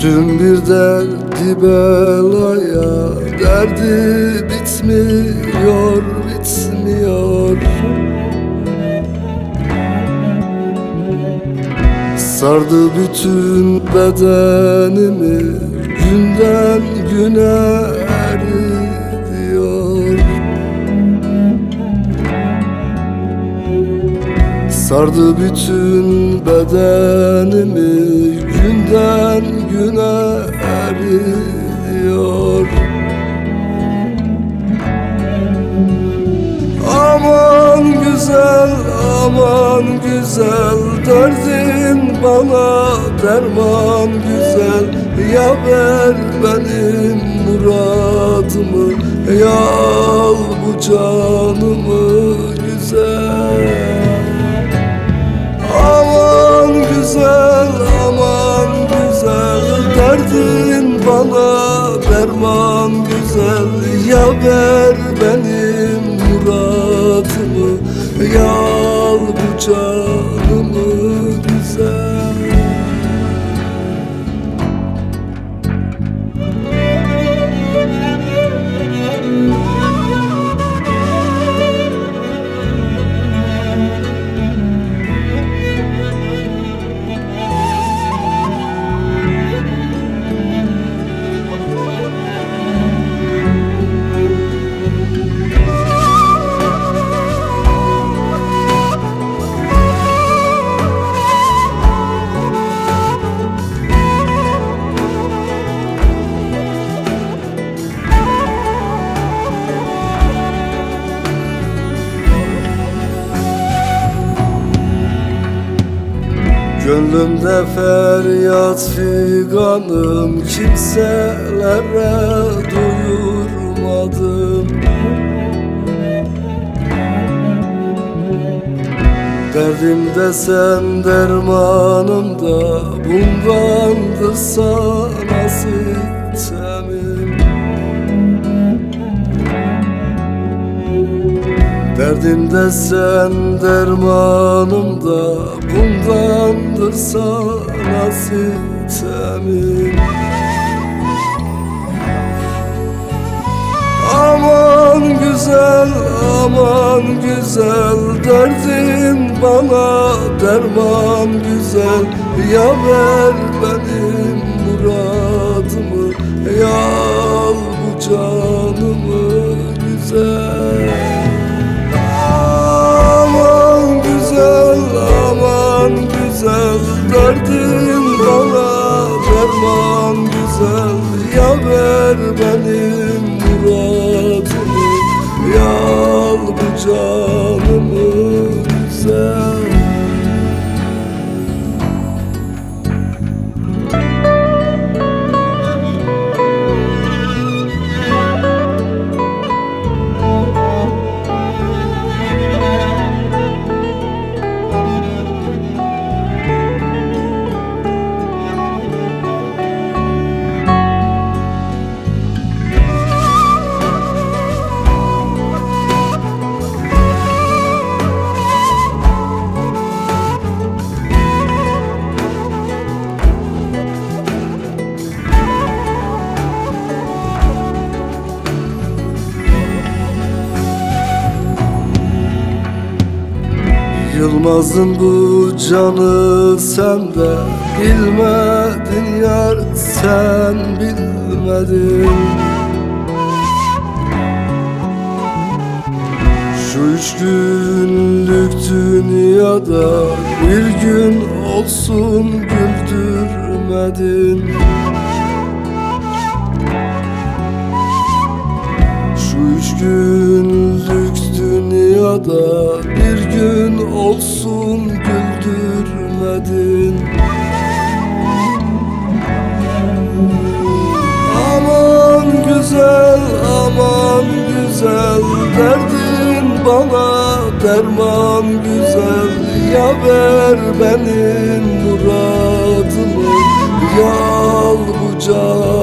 Düştüm bir derdi belaya, derdi bitmiyor, bitmiyor. Sardı bütün bedenimi, günden güne eriyor. Sardı bütün bedenimi, günden güne eriyor. Aman güzel, aman güzel, derdin bana derman güzel. Ya ver benim muradımı, ya al bu canımı güzel. Aman güzel, aman güzel, derdin bana derman güzel. Ya ver benim muradımı, ya al bu canımı güzel. Gönlümde feryat figanım, kimselere duyurmadım. Derdimde sen, dermanım da bundandır sana sitemim. Derdimde sen, dermanım da bundandır sana sitemim. Aman güzel, aman güzel, derdin bana derman güzel. Ya ver benim muradımı, ya al bu canımı güzel. Aman güzel, aman güzel, derdin bana derman güzel. Ya ver benim muradımı, ya al bu canımı güzel. Yılmaz'ın bu canı sende, bilmedin yar sen bilmedin. Şu 3 günlük dünyada bir gün olsun güldürmedin. Şu 3 günlük dünyada bir gün olsun güldürmedin. Aman güzel, aman güzel, derdin bana derman güzel. Ya ver benim muradımı, ya al bu can.